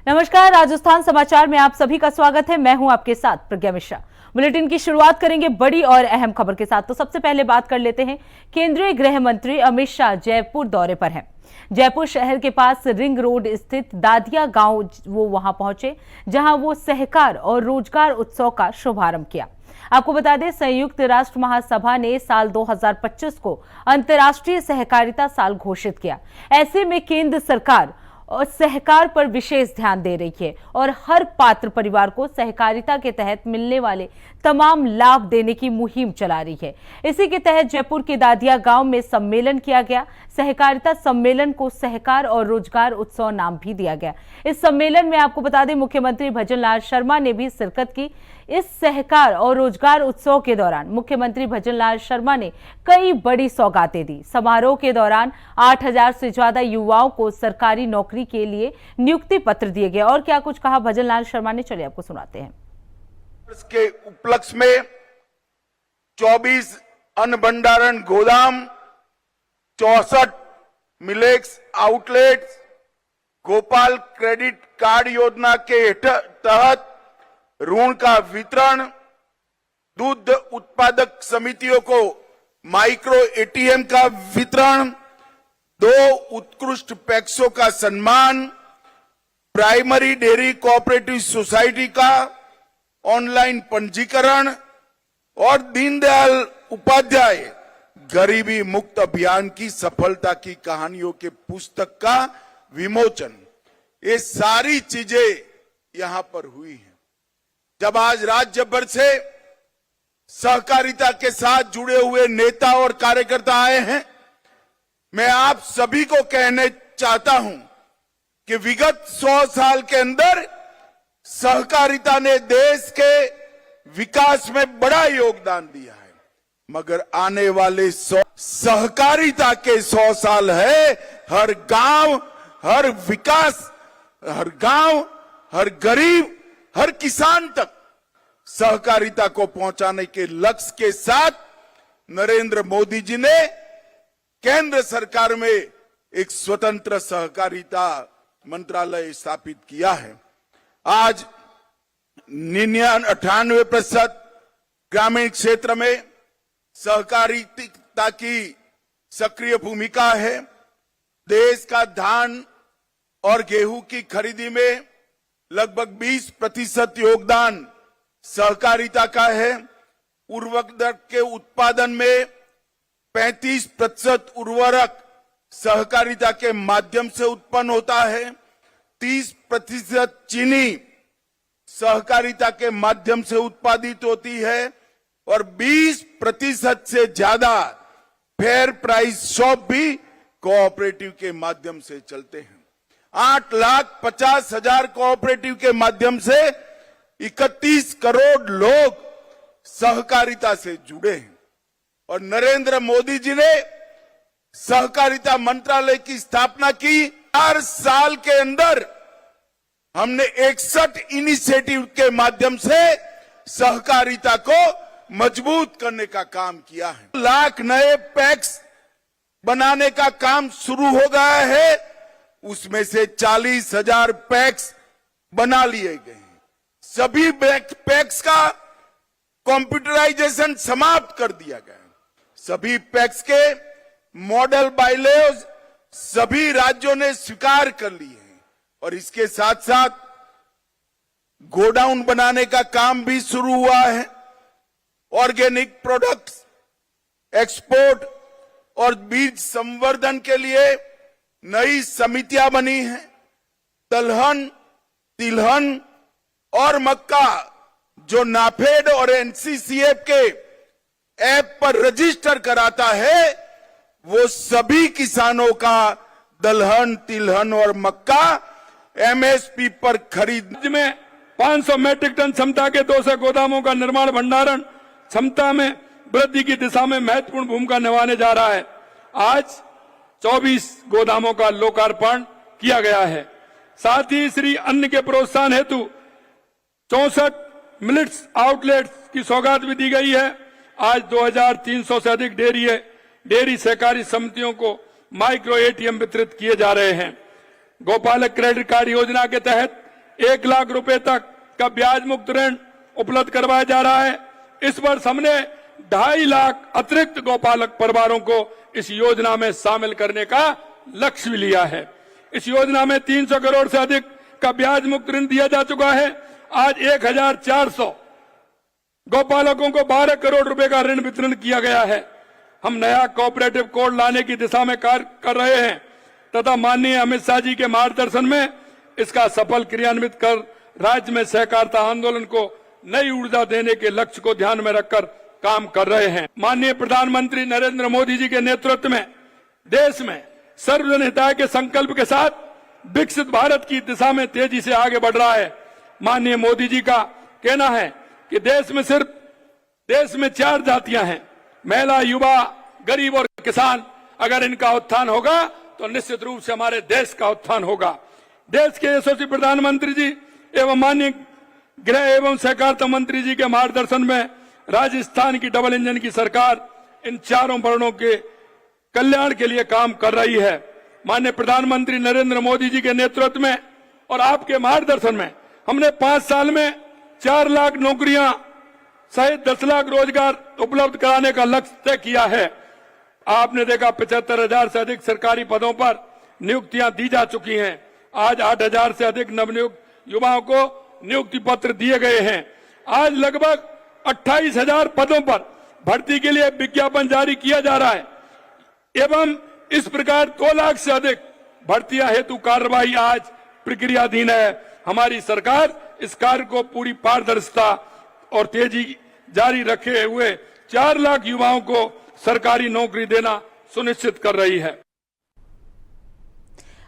नमस्कार, राजस्थान समाचार में आप सभी का स्वागत है। मैं हूं आपके साथ प्रज्ञा मिश्रा। बुलेटिन की शुरुआत करेंगे बड़ी और अहम खबर के साथ। तो सबसे पहले बात कर लेते हैं, केंद्रीय गृह मंत्री अमित शाह जयपुर दौरे पर हैं। जयपुर शहर के पास रिंग रोड स्थित दादिया गांव वो वहां पहुंचे, जहां वो सहकार और रोजगार उत्सव का शुभारंभ किया। आपको बता दें, संयुक्त राष्ट्र महासभा ने साल 2025 को अंतर्राष्ट्रीय सहकारिता साल घोषित किया। ऐसे में केंद्र सरकार और सहकार पर विशेष ध्यान दे रही है और हर पात्र परिवार को सहकारिता के तहत मिलने वाले तमाम लाभ देने की मुहिम चला रही है। इसी के तहत जयपुर के दादिया गांव में सम्मेलन किया गया। सहकारिता सम्मेलन को सहकार और रोजगार उत्सव नाम भी दिया गया। इस सम्मेलन में आपको बता दें, मुख्यमंत्री भजनलाल शर्मा ने भी शिरकत की। इस सहकार और रोजगार उत्सव के दौरान मुख्यमंत्री भजनलाल शर्मा ने कई बड़ी सौगातें दी। समारोह के दौरान 8000 से ज्यादा युवाओं को सरकारी नौकरी के लिए नियुक्ति पत्र दिए गए। और क्या कुछ कहा भजनलाल शर्मा ने, चलिए आपको सुनाते हैं। के उपलक्ष्य में 24 अन्न भंडारण गोदाम, 64 millets outlets, Gopal credit card योजना के तहत ऋण का वितरण, दूध उत्पादक समितियों को माइक्रो एटीएम का वितरण, 2 उत्कृष्ट पैक्सों का सम्मान, प्राइमरी डेयरी कोऑपरेटिव सोसाइटी का ऑनलाइन पंजीकरण और दीनदयाल उपाध्याय गरीबी मुक्त अभियान की सफलता की कहानियों के पुस्तक का विमोचन। ये सारी चीजें यहां पर हुई हैं। जब आज राज्य भर से सहकारिता के साथ जुड़े हुए नेता और कार्यकर्ता आए हैं, मैं आप सभी को कहने चाहता हूं कि विगत 100 साल के अंदर सहकारिता ने देश के विकास में बड़ा योगदान दिया है, मगर आने वाले सहकारिता के 100 साल है। हर गांव, हर विकास, हर गांव, हर गरीब, हर किसान तक सहकारिता को पहुंचाने के लक्ष्य के साथ नरेंद्र मोदी जी ने केंद्र सरकार में एक स्वतंत्र सहकारिता मंत्रालय स्थापित किया है। आज 98% ग्रामीण क्षेत्र में सहकारिता की सक्रिय भूमिका है। देश का धान और गेहूं की खरीदी में लगभग 20% योगदान सहकारिता का है। उर्वरक के उत्पादन में 35% उर्वरक सहकारिता के माध्यम से उत्पन्न होता है। 30% चीनी सहकारिता के माध्यम से उत्पादित होती है और 20% से ज्यादा फेयर प्राइस शॉप भी कोऑपरेटिव के माध्यम से चलते हैं। 8,50,000 कोऑपरेटिव के माध्यम से 31 करोड़ लोग सहकारिता से जुड़े हैं और नरेंद्र मोदी जी ने सहकारिता मंत्रालय की स्थापना की। 4 साल के अंदर हमने 61 इनिशिएटिव के माध्यम से सहकारिता को मजबूत करने का काम किया है। 1 लाख नए पैक्स बनाने का काम शुरू हो गया है। उसमें से 40,000 पैक्स बना लिए गए हैं। सभी पैक्स का कंप्यूटराइजेशन समाप्त कर दिया गया है। सभी पैक्स के मॉडल बायलॉज सभी राज्यों ने स्वीकार कर लिए हैं और इसके साथ साथ गोडाउन बनाने का काम भी शुरू हुआ है। ऑर्गेनिक प्रोडक्ट्स एक्सपोर्ट और बीज संवर्धन के लिए नई समितियां बनी हैं। दलहन, तिलहन और मक्का जो नाफेड और एनसीसीएफ के ऐप पर रजिस्टर कराता है, वो सभी किसानों का दलहन, तिलहन और मक्का एमएसपी पर खरीद में 500 मैट्रिक टन क्षमता के 200 गोदामों का निर्माण भंडारण क्षमता में वृद्धि की दिशा में महत्वपूर्ण भूमिका निभाने जा रहा है। आज 24 गोदामों का लोकार्पण किया गया है। साथ ही श्री अन्न के प्रोत्साहन हेतु 64 मिलेट्स आउटलेट्स की सौगात भी दी गई है। आज 2300 से अधिक डेयरी सहकारी समितियों को माइक्रो एटीएम वितरित किए जा रहे हैं। गोपालक क्रेडिट कार्ड योजना के तहत 1 लाख रुपए तक का ब्याज मुक्त ऋण उपलब्ध करवाया जा रहा है। इस वर्ष हमने 2.5 लाख अतिरिक्त गौपालक परिवारों को इस योजना में शामिल करने का लक्ष्य भी लिया है। इस योजना में 300 करोड़ से अधिक का ब्याज मुक्त ऋण दिया जा चुका है। आज 1400 गौपालकों को 12 करोड़ रुपए का ऋण वितरण किया गया है। हम नया कोऑपरेटिव कोड लाने की दिशा में कार्य कर रहे हैं तथा माननीय अमित शाह जी के मार्गदर्शन में इसका सफल क्रियान्वित कर राज्य में सहकारिता आंदोलन को नई ऊर्जा देने के लक्ष्य को ध्यान में रखकर काम कर रहे हैं। माननीय प्रधानमंत्री नरेंद्र मोदी जी के नेतृत्व में देश में सर्वजन हिताय के संकल्प के साथ विकसित भारत की दिशा में तेजी से आगे बढ़ रहा है। माननीय मोदी जी का कहना है कि देश में 4 जातियां हैं, महिला, युवा, गरीब और किसान। अगर इनका उत्थान होगा तो निश्चित रूप से हमारे देश का उत्थान होगा। देश के यशस्वी प्रधानमंत्री जी एवं माननीय गृह एवं सहकारिता मंत्री जी के मार्गदर्शन में राजस्थान की डबल इंजन की सरकार इन चारों वर्णों के कल्याण के लिए काम कर रही है। माननीय प्रधानमंत्री नरेंद्र मोदी जी के नेतृत्व में और आपके मार्गदर्शन में हमने 5 साल में 4 लाख नौकरियां सहित 10 लाख रोजगार उपलब्ध कराने का लक्ष्य तय किया है। आपने देखा 75,000 से अधिक सरकारी पदों पर नियुक्तियां दी जा चुकी हैं। आज 8,000 से अधिक नवनियुक्त युवाओं को नियुक्ति पत्र दिए गए हैं। आज लगभग 28,000 पदों पर भर्ती के लिए विज्ञापन जारी किया जा रहा है एवं इस प्रकार 2 लाख से अधिक भर्तियां हेतु कार्रवाई आज प्रक्रियाधीन है। हमारी सरकार इस कार्य को पूरी पारदर्शिता और तेजी जारी रखे हुए 4 लाख युवाओं को सरकारी नौकरी देना सुनिश्चित कर रही है।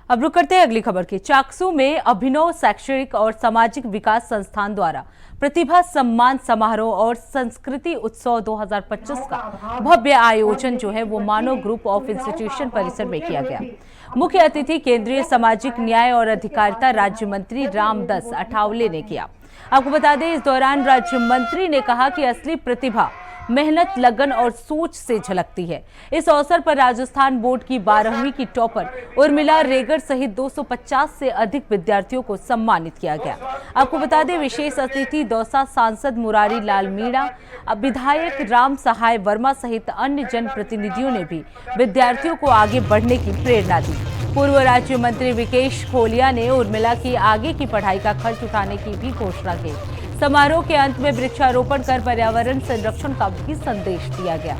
अब रुक करते हैं अगली खबर की। चाकसू में अभिनव शैक्षणिक और सामाजिक विकास संस्थान द्वारा प्रतिभा सम्मान समारोह और संस्कृति उत्सव 2025 का भव्य आयोजन जो है वो मानव ग्रुप ऑफ इंस्टीट्यूशन परिसर में किया गया। मुख्य अतिथि केंद्रीय सामाजिक न्याय और अधिकारिता राज्य मंत्री रामदास अठावले ने किया। आपको बता दें, इस दौरान राज्य मंत्री ने कहा कि असली प्रतिभा मेहनत, लगन और सोच से झलकती है। इस अवसर पर राजस्थान बोर्ड की 12वीं की टॉपर उर्मिला रेगर सहित 250 से अधिक विद्यार्थियों को सम्मानित किया गया। आपको बता दें, विशेष अतिथि दौसा सांसद मुरारी लाल मीणा, विधायक राम सहाय वर्मा सहित अन्य जनप्रतिनिधियों ने भी विद्यार्थियों को आगे बढ़ने की प्रेरणा दी। पूर्व राज्य मंत्री विकेश खोलिया ने उर्मिला की आगे की पढ़ाई का खर्च उठाने की भी घोषणा की। समारोह के अंत में वृक्षारोपण कर पर्यावरण संरक्षण का भी संदेश दिया गया।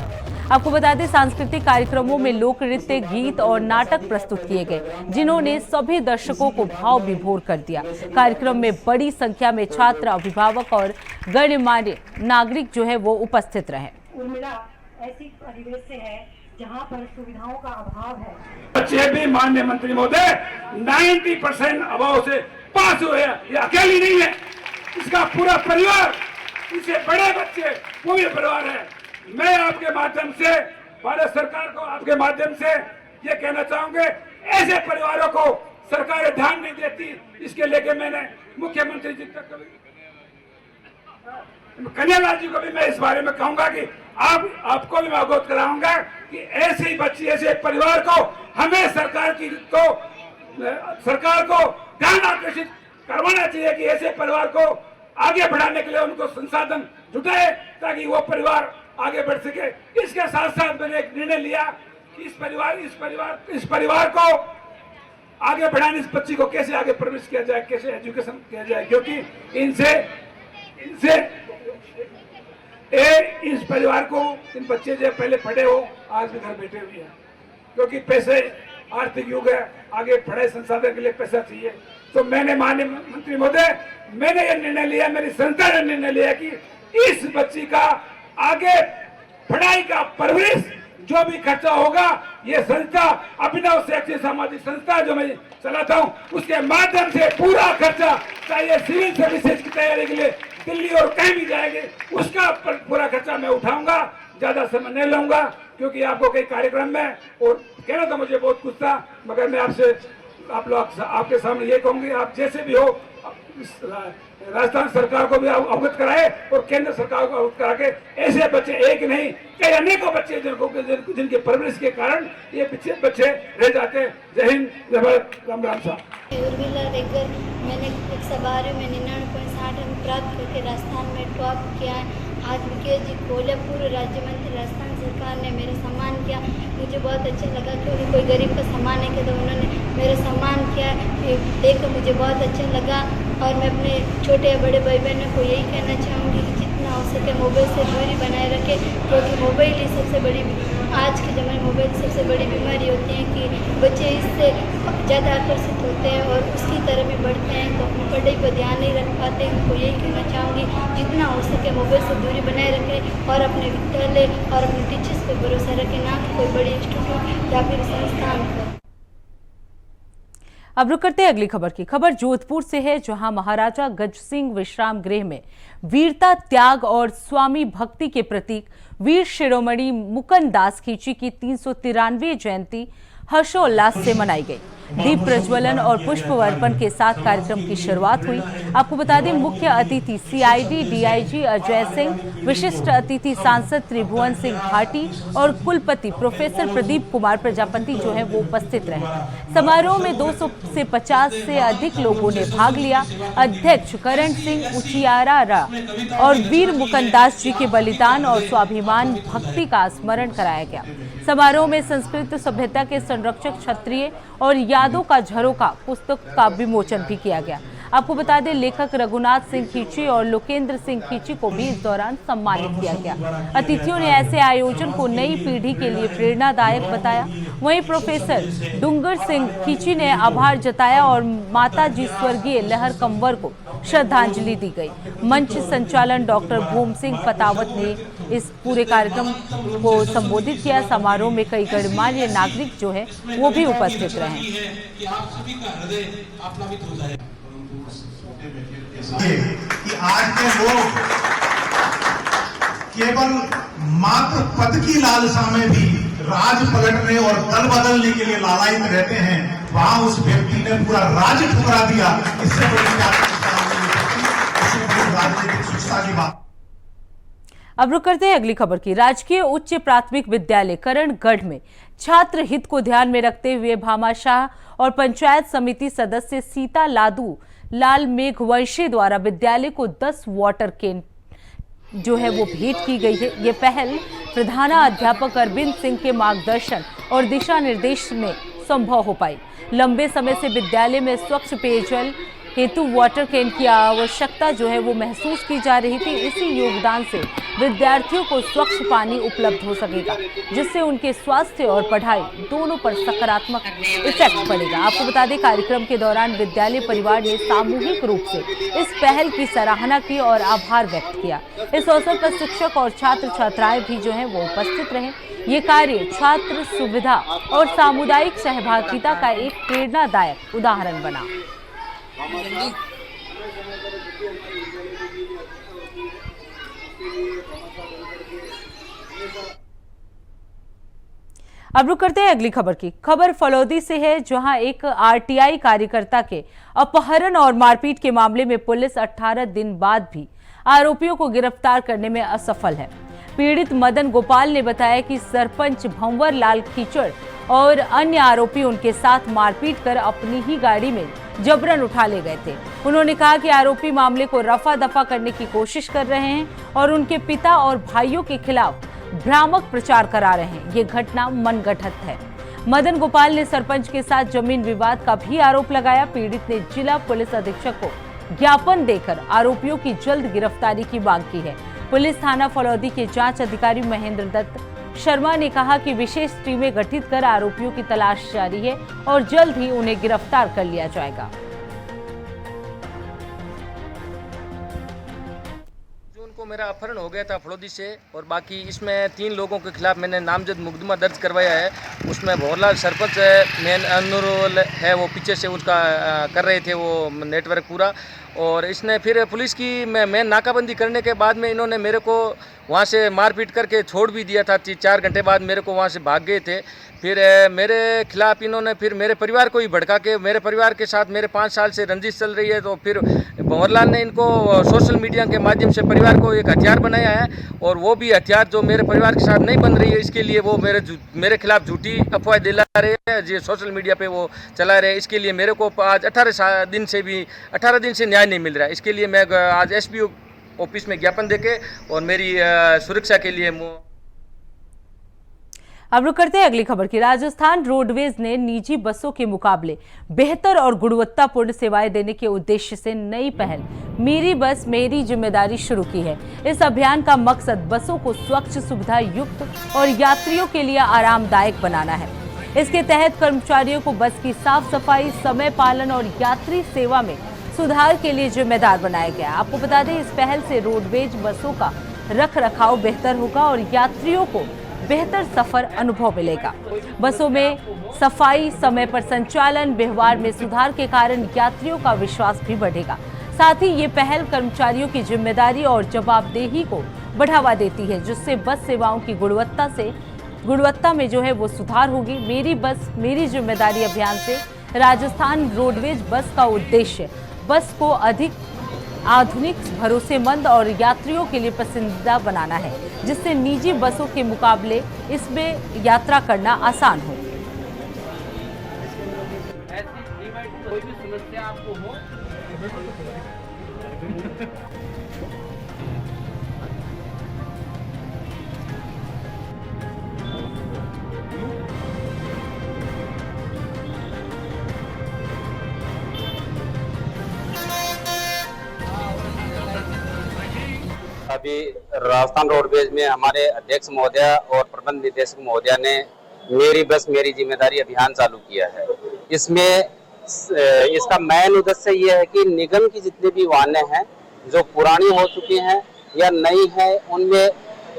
आपको बता दें, सांस्कृतिक कार्यक्रमों में लोक नृत्य, गीत और नाटक प्रस्तुत किए गए, जिन्होंने सभी दर्शकों को भाव विभोर कर दिया। कार्यक्रम में बड़ी संख्या में छात्र, अभिभावक और गणमान्य नागरिक जो है वो उपस्थित रहे। उर्मिला ऐसी परिवेश से है जहां पर सुविधाओं का अभाव है। बच्चे भी माननीय मंत्री महोदय 90% अभाव से पास हुए हैं। ये अकेली नहीं है, इसका पूरा परिवार, इसे बड़े बच्चे पूरे परिवार है। मैं आपके माध्यम से भारत सरकार को, आपके माध्यम से ये कहना चाहूंगा, ऐसे परिवारों को सरकार ध्यान नहीं देती। इसके लेके मैंने मुख्यमंत्री जी तक, कन्हैयालाल जी को भी मैं इस बारे में कहूंगा कि आपको भी मैं अवगत कराऊंगा कि ऐसे ही बच्चे, ऐसे परिवार को हमें सरकार को ध्यान आकर्षित करवाना चाहिए कि ऐसे परिवार को आगे बढ़ाने के लिए उनको संसाधन जुटाए ताकि वो परिवार आगे बढ़ सके। इसके साथ साथ मैंने एक निर्णय लिया कि इस परिवार को आगे बढ़ाने, इस बच्ची को कैसे आगे प्रवेश किया जाए, कैसे एजुकेशन किया जाए, क्योंकि इस परिवार को, इन बच्चे जो पहले पढ़े हो आज भी घर बैठे हुए हैं, क्योंकि पैसे, आर्थिक युग है, आगे पढ़ाई संसाधन के लिए पैसा चाहिए। तो मैंने माननीय मंत्री महोदय, मैंने ये निर्णय लिया, मेरी संस्था ने निर्णय लिया कि इस बच्ची का आगे पढ़ाई का परवरिश जो भी खर्चा होगा, ये संस्था अभिनव शैक्षिक सामाजिक संस्था जो मैं चलाता हूँ, उसके माध्यम से पूरा खर्चा, चाहे सिविल सर्विसेज की तैयारी के लिए दिल्ली और कहीं भी जाएंगे, उसका पूरा खर्चा मैं उठाऊंगा। ज्यादा समय नहीं लूंगा क्योंकि आपको कई कार्यक्रम में और कहना तो मुझे बहुत कुछ था, मगर मैं आपसे, आप लोग, आपके सामने ये कहूंगी, आप जैसे भी हो राजस्थान सरकार को भी अवगत कराए और केंद्र सरकार को अवगत करा के ऐसे बच्चे एक नहीं कई अनेकों बच्चे जिनके परवरिश के कारण ये पीछे बच्चे रह जाते हैं। जय हिंद, जय भारत, राम राम साहब। उर्मिला रेगर, मैंने 112 में 99.60 अंक प्राप्त करके राजस्थान में टॉप किया है। आज विकेश जी कोले पूर्व राज्य मंत्री राजस्थान सरकार ने मेरा सम्मान किया। मुझे बहुत अच्छा लगा क्योंकि कोई गरीब का सम्मान नहीं किया तो उन्होंने मेरा सम्मान किया। देखकर मुझे बहुत अच्छा लगा और मैं अपने छोटे या बड़े भाई बहनों को यही कहना चाहूँगी कि जितना हो सके मोबाइल से दूरी बनाए रखें, क्योंकि मोबाइल ही सबसे बड़ी, आज के ज़माने में मोबाइल सबसे बड़ी बीमारी होती है कि बच्चे इससे ज़्यादा आकर्षित होते हैं और उसकी तरफ भी बढ़ते हैं, तो अपनी पढ़ाई पर ध्यान नहीं रख पाते। उनको यही कहना चाहूँगी जितना हो सके मोबाइल से दूरी बनाए रखें और अपने विद्यालय और अपने टीचर्स पर भरोसा रखें, ना कि कोई बड़ी इंस्टीट्यूट या फिर संस्थान पर। अब रुक करते हैं अगली खबर की। खबर जोधपुर से है, जहां महाराजा गज सिंह विश्राम गृह में वीरता, त्याग और स्वामी भक्ति के प्रतीक वीर शिरोमणि मुकुंद दास खींची की 393वीं जयंती हर्षोल्लास से मनाई गई। दीप प्रज्वलन और पुष्प अर्पण के साथ कार्यक्रम की शुरुआत हुई। आपको बता दें, मुख्य अतिथि सीआईडी डीआईजी अजय सिंह, विशिष्ट अतिथि सांसद त्रिभुवन सिंह भाटी और कुलपति प्रोफेसर प्रदीप कुमार प्रजापति जो है वो उपस्थित रहे। समारोह में 200 से 50 से अधिक लोगों ने भाग लिया। अध्यक्ष करण सिंह उचियारा और वीर मुकुंद दास जी के बलिदान और स्वाभिमान भक्ति का स्मरण कराया गया। समारोह में संस्कृत सभ्यता के संरक्षक क्षत्रिय और यादों का झरोखा पुस्तक का विमोचन भी किया गया। आपको बता दें, लेखक रघुनाथ सिंह खींची और लोकेंद्र सिंह खींची को भी इस दौरान सम्मानित किया गया। अतिथियों ने ऐसे आयोजन को नई पीढ़ी के लिए प्रेरणादायक बताया। वहीं प्रोफेसर डूंगर सिंह खींची ने आभार जताया और माता जी स्वर्गीय लहर कंवर को श्रद्धांजलि दी गई। मंच संचालन डॉक्टर भूम सिंह पतावत ने इस पूरे कार्यक्रम को संबोधित किया। समारोह में कई गणमान्य नागरिक जो है वो भी उपस्थित रहे। कि आज के लोग केवल मात्र पद की लालसा में भी राज पलटने और दल बदलने के लिए लालायित रहते हैं, वहां उस व्यक्ति ने पूरा राज ठुकरा दिया। इससे बड़ी राजनीतिक शिक्षा की बात। अब रुक करते हैं अगली खबर की। राजकीय उच्च प्राथमिक विद्यालय करणगढ़ में छात्र हित को ध्यान में रखते हुए भामाशाह और पंचायत समिति सदस्य सीता लादू लाल मेघवंशी द्वारा विद्यालय को 10 वाटर कैन जो है वो भेंट की गई है। ये पहल प्रधानाध्यापक अरविंद सिंह के मार्गदर्शन और दिशा निर्देश में संभव हो पाई। लंबे समय से विद्यालय में स्वच्छ पेयजल हेतु वाटर कैन की आवश्यकता जो है वो महसूस की जा रही थी। इसी योगदान से विद्यार्थियों को स्वच्छ पानी उपलब्ध हो सकेगा, जिससे उनके स्वास्थ्य और पढ़ाई दोनों पर सकारात्मक इफेक्ट पड़ेगा। आपको बता दें, कार्यक्रम के दौरान विद्यालय परिवार ने सामूहिक रूप से इस पहल की सराहना की और आभार व्यक्त किया। इस अवसर पर शिक्षक और छात्र छात्राएं भी जो है वो उपस्थित रहे। ये कार्य छात्र सुविधा और सामुदायिक सहभागिता का एक प्रेरणादायक उदाहरण बना। अब रुक करते हैं अगली खबर की। खबर फलौदी से है, जहां एक आरटीआई कार्यकर्ता के अपहरण और मारपीट के मामले में पुलिस 18 दिन बाद भी आरोपियों को गिरफ्तार करने में असफल है। पीड़ित मदन गोपाल ने बताया कि सरपंच भंवर लाल कीचड़ और अन्य आरोपी उनके साथ मारपीट कर अपनी ही गाड़ी में जबरन उठा ले गए थे। उन्होंने कहा कि आरोपी मामले को रफा दफा करने की कोशिश कर रहे हैं और उनके पिता और भाइयों के खिलाफ भ्रामक प्रचार करा रहे हैं। ये घटना मनगढ़ंत है। मदन गोपाल ने सरपंच के साथ जमीन विवाद का भी आरोप लगाया। पीड़ित ने जिला पुलिस अधीक्षक को ज्ञापन देकर आरोपियों की जल्द गिरफ्तारी की मांग की है। पुलिस थाना फलौदी के जांच अधिकारी महेंद्र दत्त शर्मा ने कहा कि विशेष टीमें गठित कर आरोपियों की तलाश जारी है और जल्द ही उन्हें गिरफ्तार कर लिया जाएगा। जून को मेरा अपहरण हो गया था फलौदी से, और बाकी इसमें 3 लोगों के खिलाफ मैंने नामजद मुकदमा दर्ज करवाया है। उसमें भंवरलाल सरपंच मेन अनुरोल है, वो पीछे से उसका कर रहे थे वो नेटवर्क पूरा, और इसने फिर पुलिस की मेन नाकाबंदी करने के बाद में इन्होंने मेरे को वहाँ से मारपीट करके छोड़ भी दिया था। 4 घंटे बाद मेरे को वहाँ से भाग गए थे। फिर मेरे खिलाफ इन्होंने फिर मेरे परिवार को ही भड़का के, मेरे परिवार के साथ मेरे 5 साल से रंजिश चल रही है, तो फिर भंवरलाल ने इनको सोशल मीडिया के माध्यम से परिवार को एक हथियार बनाया है, और वो भी हथियार जो मेरे परिवार के साथ नहीं बन रही है, इसके लिए वो मेरे खिलाफ झूठी अफवाह दिला रहे हैं, जो सोशल मीडिया पे वो चला रहे हैं। इसके लिए मेरे को आज 18 दिन से न्याय नहीं मिल रहा है। इसके लिए मैं आज एसपी ऑफिस में ज्ञापन देके और मेरी सुरक्षा के लिए अब रुक करते हैं अगली खबर की। राजस्थान रोडवेज ने निजी बसों के मुकाबले बेहतर और गुणवत्तापूर्ण सेवाएं देने के उद्देश्य से नई पहल मेरी बस मेरी जिम्मेदारी शुरू की है। इस अभियान का मकसद बसों को स्वच्छ, सुविधा युक्त और यात्रियों के लिए आरामदायक बनाना है। इसके तहत कर्मचारियों को बस की साफ सफाई, समय पालन और यात्री सेवा में सुधार के लिए जिम्मेदार बनाया गया। आपको बता दें, इस पहल से रोडवेज बसों का रख रखाव बेहतर होगा और यात्रियों को बेहतर सफर अनुभव मिलेगा। बसों में सफाई, समय पर संचालन, व्यवहार में सुधार के कारण यात्रियों का विश्वास भी बढ़ेगा। साथ ही ये पहल कर्मचारियों की जिम्मेदारी और जवाबदेही को बढ़ावा देती है, जिससे बस सेवाओं की गुणवत्ता में जो है वो सुधार होगी। मेरी बस मेरी जिम्मेदारी अभियान से राजस्थान रोडवेज बस का उद्देश्य बस को अधिक आधुनिक, भरोसेमंद और यात्रियों के लिए पसंदीदा बनाना है, जिससे निजी बसों के मुकाबले इसमें यात्रा करना आसान हो। कोई भी समस्या आपको हो अभी राजस्थान रोडवेज में हमारे अध्यक्ष महोदय और प्रबंध निदेशक महोदय ने मेरी बस मेरी जिम्मेदारी अभियान चालू किया है। इसमें इसका मेन उद्देश्य ये है कि निगम की जितने भी वाहनें हैं जो पुरानी हो चुकी हैं या नई हैं, उनमें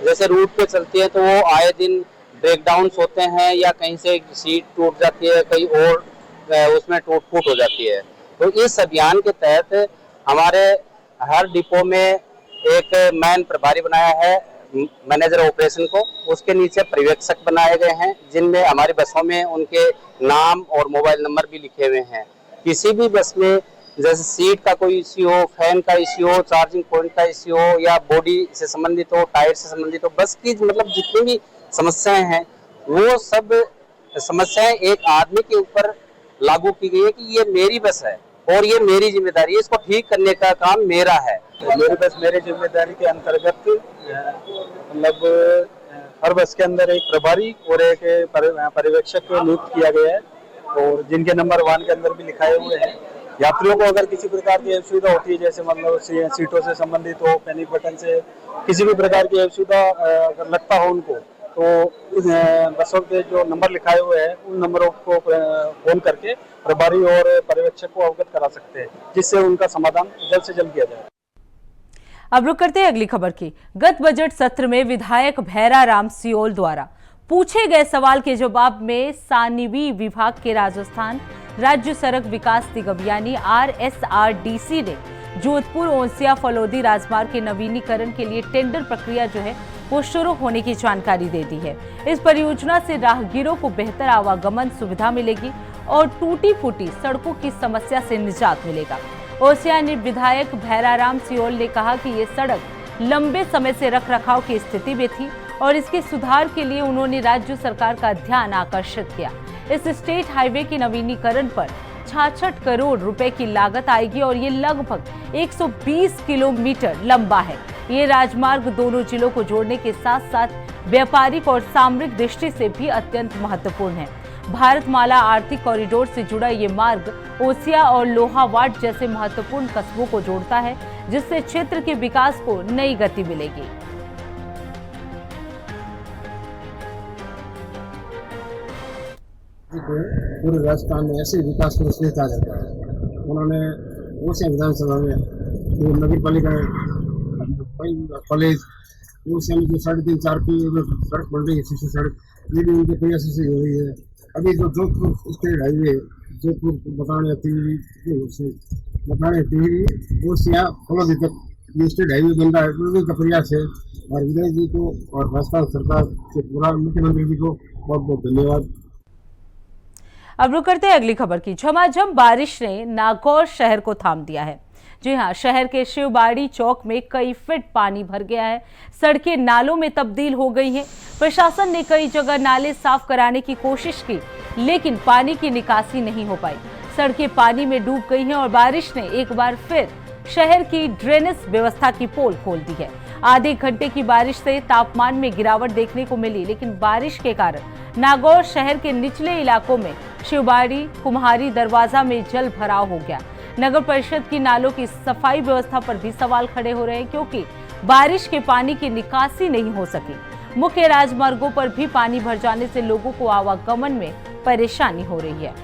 जैसे रूट पे चलती है तो वो आए दिन ब्रेकडाउन होते हैं या कहीं से सीट टूट जाती है, कहीं और उसमें टूट फूट हो जाती है। तो इस अभियान के तहत हमारे हर डिपो में एक मैन प्रभारी बनाया है, मैनेजर ऑपरेशन को, उसके नीचे पर्यवेक्षक बनाए गए हैं, जिनमें हमारी बसों में उनके नाम और मोबाइल नंबर भी लिखे हुए हैं। किसी भी बस में जैसे सीट का कोई इश्यू हो, फैन का इश्यू हो, चार्जिंग पॉइंट का इश्यू हो या बॉडी से संबंधित हो, टायर से संबंधित हो, बस की मतलब जितनी भी समस्याएं हैं वो सब समस्याएं एक आदमी के ऊपर लागू की गई है कि ये मेरी बस है और ये मेरी जिम्मेदारी है, इसको ठीक करने का काम मेरा है। मेरी बस मेरी जिम्मेदारी के अंतर्गत मतलब हर बस के अंदर एक प्रभारी और एक पर्यवेक्षक नियुक्त किया गया है, और जिनके नंबर वाहन के अंदर भी लिखाए हुए हैं। यात्रियों को अगर किसी प्रकार की असुविधा होती है, जैसे मतलब सीटों से संबंधित हो, पैनिक बटन से किसी भी प्रकार की असुविधा अगर लगता हो उनको, तो बसों के जो नंबर लिखाए हुए हैं उन नंबरों को फोन करके प्रभारी और पर्यवेक्षक को अवगत करा सकते हैं, जिससे उनका समाधान जल्द से जल्द किया जाए। अब रुक करते हैं अगली खबर की। गत बजट सत्र में विधायक भैराराम सियोल द्वारा पूछे गए सवाल के जवाब में सानिवी विभाग के राजस्थान राज्य सड़क विकास निगम यानी RSRDC ने जोधपुर ओंसिया फलोदी राजमार्ग के नवीनीकरण के लिए टेंडर प्रक्रिया जो है वो शुरू होने की जानकारी दे दी है। इस परियोजना से राहगीरों को बेहतर आवागमन सुविधा मिलेगी और टूटी फूटी सड़कों की समस्या से निजात मिलेगा। ओसिया विधायक भैराराम सियोल ने कहा कि ये सड़क लंबे समय से रखरखाव की स्थिति में थी और इसके सुधार के लिए उन्होंने राज्य सरकार का ध्यान आकर्षित किया। इस स्टेट हाईवे के नवीनीकरण पर 66 करोड़ रुपए की लागत आएगी और ये लगभग 120 किलोमीटर लंबा है। ये राजमार्ग दोनों जिलों को जोड़ने के साथ साथ व्यापारिक और सामरिक दृष्टि से भी अत्यंत महत्वपूर्ण है। भारतमाला आर्थिक कॉरिडोर से जुड़ा ये मार्ग ओसिया और लोहावाट जैसे महत्वपूर्ण कस्बों को जोड़ता है, जिससे क्षेत्र के विकास को नई गति मिलेगी। पूरे राजस्थान में ऐसे विकास को श्रेष्ठ आ जाता है। उन्होंने ओसिया विधानसभा में जो नगर पालिका कॉलेज ओसिया में जो 3.5-4 किलोमीटर सड़क बन रही है, सीसी सड़क, ये भी उनके प्रयासों से हो रही है। अभी जो जोधपुर स्टेट हाईवे जोधपुर बताने बताने टिहरी और सिया फलोदी तक ये स्टेट हाईवे बन रहा है, तो का प्रयास है। और विजय जी को और राजस्थान सरकार के पूरा मुख्यमंत्री जी को बहुत बहुत धन्यवाद। अब रुक करते हैं अगली खबर की। झमाझम बारिश ने नागौर शहर को थाम दिया है। जी हां, शहर के शिवबाड़ी चौक में कई फीट पानी भर गया है। सड़कें नालों में तब्दील हो गई हैं। प्रशासन ने कई जगह नाले साफ कराने की कोशिश की, लेकिन पानी की निकासी नहीं हो पाई। सड़कें पानी में डूब गई हैं और बारिश ने एक बार फिर शहर की ड्रेनेज व्यवस्था की पोल खोल दी है। आधे घंटे की बारिश से तापमान में गिरावट देखने को मिली, लेकिन बारिश के कारण नागौर शहर के निचले इलाकों में शिवबाड़ी, कुम्हारी दरवाजा में जल भराव हो गया। नगर परिषद की नालों की सफाई व्यवस्था पर भी सवाल खड़े हो रहे हैं, क्योंकि बारिश के पानी की निकासी नहीं हो सकी। मुख्य राजमार्गों पर भी पानी भर जाने से लोगों को आवागमन में परेशानी हो रही है।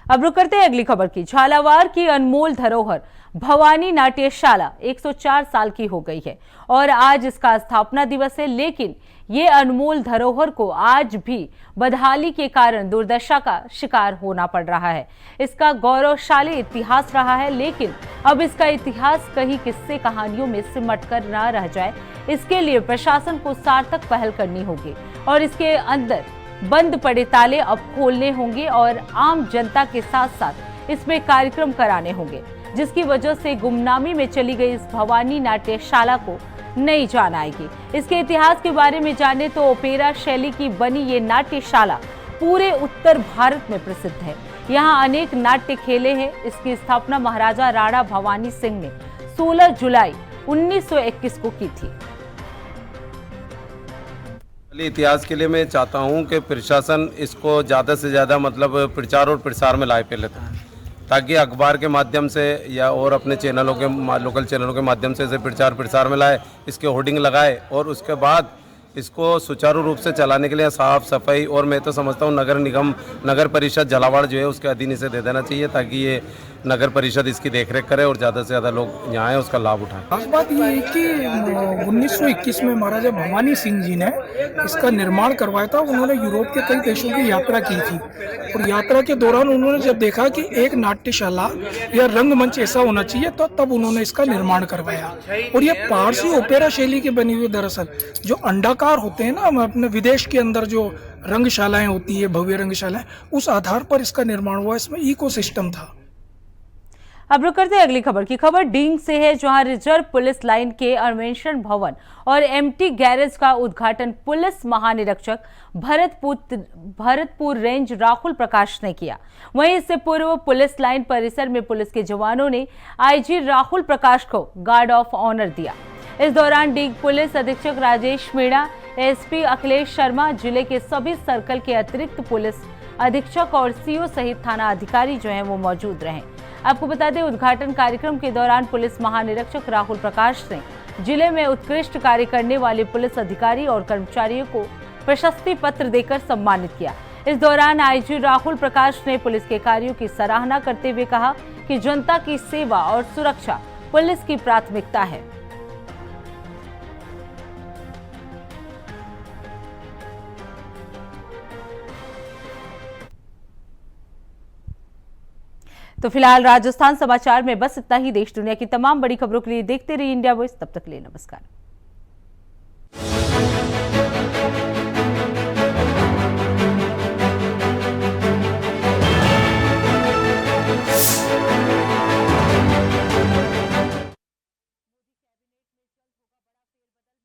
अब रुक करते हैं अगली खबर की। झालावाड़ की अनमोल धरोहर भवानी नाट्यशाला 104 साल की हो गई है और आज इसका स्थापना दिवस है, लेकिन ये अनमोल धरोहर को आज भी बदहाली के कारण दुर्दशा का शिकार होना पड़ रहा है। इसका गौरवशाली इतिहास रहा है, लेकिन अब इसका इतिहास कहीं किस्से कहानियों में सिमट कर न रह जाए, इसके लिए प्रशासन को सार्थक पहल करनी होगी और इसके अंदर बंद पड़े ताले अब खोलने होंगे और आम जनता के साथ साथ इसमें कार्यक्रम कराने होंगे, जिसकी वजह से गुमनामी में चली गई इस भवानी नाट्यशाला को नई जान आएगी। इसके इतिहास के बारे में जाने तो ओपेरा शैली की बनी ये नाट्यशाला पूरे उत्तर भारत में प्रसिद्ध है। यहाँ अनेक नाट्य खेले हैं। इसकी स्थापना महाराजा राणा भवानी सिंह ने 16 जुलाई 1921 को की थी। इतिहास के लिए मैं चाहता हूं कि प्रशासन इसको ज़्यादा से ज़्यादा मतलब प्रचार और प्रसार में लाए पहले ताकि अखबार के माध्यम से या और अपने चैनलों के लोकल चैनलों के माध्यम से इसे प्रचार प्रसार में लाए, इसके होर्डिंग लगाए और उसके बाद इसको सुचारू रूप से चलाने के लिए साफ सफाई और मैं तो समझता हूँ नगर निगम नगर परिषद झालावाड़ जो है उसके अधीन इसे दे देना चाहिए ताकि ये नगर परिषद इसकी देखरेख करे और ज़्यादा से ज़्यादा लोग यहाँ आए उसका लाभ उठाएं। खास बात ये है कि 1921 में महाराजा भवानी सिंह जी ने इसका निर्माण करवाया था। उन्होंने यूरोप के कई देशों की यात्रा की थी और यात्रा के दौरान उन्होंने जब देखा कि एक नाट्यशाला या रंगमंच ऐसा होना चाहिए तो तब उन्होंने इसका निर्माण करवाया। और ये पारसी ओपेरा शैली की बनी हुई, दरअसल जो अंडाकार होते हैं ना अपने विदेश के अंदर जो रंगशालाएं होती है, भव्य रंगशालाएं, उस आधार पर इसका निर्माण हुआ। इसमें इकोसिस्टम था। अब रुक करते हैं अगली खबर की। खबर डींग से है, जहां रिजर्व पुलिस लाइन के अन्वेषण भवन और एमटी गैरेज का उद्घाटन पुलिस महानिरीक्षक भरतपुर रेंज राहुल प्रकाश ने किया। वहीं इससे पूर्व पुलिस लाइन परिसर में पुलिस के जवानों ने आईजी राहुल प्रकाश को गार्ड ऑफ ऑनर दिया। इस दौरान डींग पुलिस अधीक्षक राजेश मीणा, एसपी अखिलेश शर्मा, जिले के सभी सर्कल के अतिरिक्त पुलिस अधीक्षक और सीओ सहित थाना अधिकारी जो हैं वो मौजूद रहे। आपको बता दें, उद्घाटन कार्यक्रम के दौरान पुलिस महानिरीक्षक राहुल प्रकाश ने जिले में उत्कृष्ट कार्य करने वाले पुलिस अधिकारी और कर्मचारियों को प्रशस्ति पत्र देकर सम्मानित किया। इस दौरान आईजी राहुल प्रकाश ने पुलिस के कार्यों की सराहना करते हुए कहा कि जनता की सेवा और सुरक्षा पुलिस की प्राथमिकता है। तो फिलहाल राजस्थान समाचार में बस इतना ही। देश दुनिया की तमाम बड़ी खबरों के लिए देखते रहिए इंडिया वॉइस। तब तक के लिए नमस्कार।